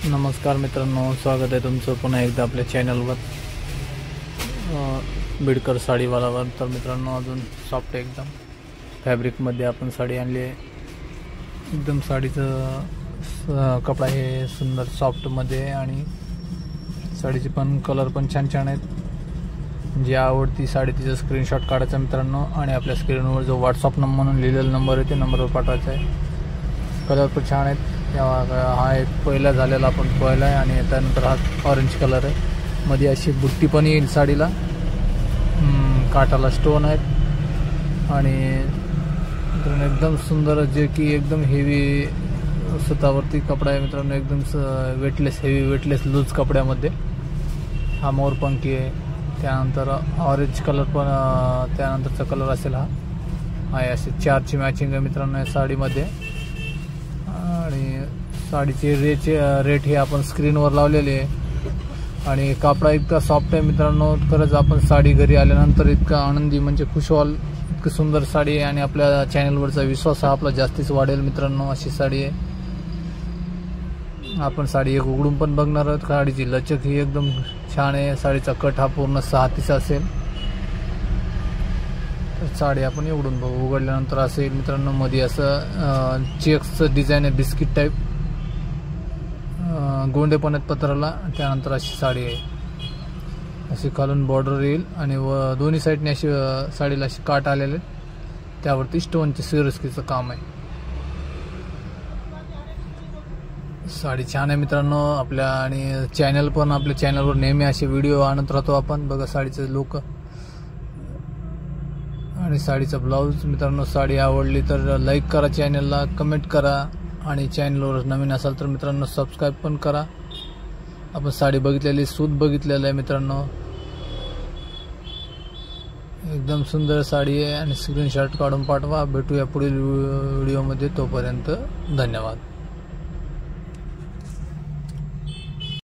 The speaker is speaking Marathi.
नमस्कार मित्रांनो, स्वागत आहे तुमचं पुन्हा एकदा आपल्या चॅनलवर बिडकर साडीवालावर। तर मित्रांनो, अजून सॉफ्ट एकदम फॅब्रिकमध्ये आपण साडी आणली आहे। एकदम साडीचं कपडा हे सुंदर सॉफ्टमध्ये आणि साडीचे पण कलर पण छान छान आहेत। जी आवडती साडी तिचा स्क्रीनशॉट काढायचा मित्रांनो आणि आपल्या स्क्रीनवर जो व्हॉट्सअप नंबर म्हणून लिहिलेला नंबर आहे ते नंबरवर पाठवायचा आहे। कलर पण छान आहेत। हा एक पहिला झालेला आपण पहिला आहे आणि त्यानंतर हा ऑरेंज कलर आहे। मध्ये अशी बुट्टी पण येईल साडीला, काठाला स्टोन आहेत आणि एकदम सुंदर जे की एकदम हेवी सुतावरती कपडा आहे मित्रांनो। एकदम वेटलेस, हेवी वेटलेस लूज कपड्यामध्ये हा मोरपंखी आहे। त्यानंतर ऑरेंज कलर पण त्यानंतरचा कलर असेल हा आहे। असे चारची मॅचिंग आहे मित्रांनो या साडीमध्ये आणि साडीचे रेट हे आपण स्क्रीनवर लावलेले आहे आणि कपडा इतका सॉफ्ट आहे मित्रांनो। खरंच आपण साडी घरी आल्यानंतर इतका आनंदी म्हणजे खुश व्हाल, इतकी सुंदर साडी आहे आणि आपल्या चॅनलवरचा विश्वास हा आपला जास्तीच वाढेल मित्रांनो। अशी साडी आहे। आपण साडी एक उघडून पण बघणार आहोत। साडीची लचक ही एकदम छान आहे। साडीचा कट हा पूर्ण 6 तीस असेल। साडी आपण उघडून बघू। उघडल्यानंतर असेल मित्रांनो मध्ये असं चेक्सचं डिझाईन आहे, बिस्किट टाईप गोंडे पण आहेत पत्राला। त्यानंतर अशी साडी आहे। अशी खालून बॉर्डर येईल आणि दोन्ही साईडने अशी साडीला अशी काट आलेले, त्यावरती स्टोनचे सिरोस्कीचं काम आहे। साडी छान आहे मित्रांनो आपल्या आणि चॅनल पण आपल्या चॅनलवर नेहमी असे व्हिडिओ आणत राहतो आपण। बघा साडीचं लुक आणि साडीचा ब्लाऊज मित्रांनो। साडी आवडली तर लाईक करा, चॅनलला कमेंट करा आणि चॅनलवर नवीन असाल तर मित्रांनो सबस्क्राईब पण करा। आपण साडी बघितलेली, सूत बघितलेलं आहे मित्रांनो। एकदम सुंदर साडी आहे आणि स्क्रीनशॉट काढून पाठवा। भेटूया पुढील व्हिडिओमध्ये, तोपर्यंत धन्यवाद।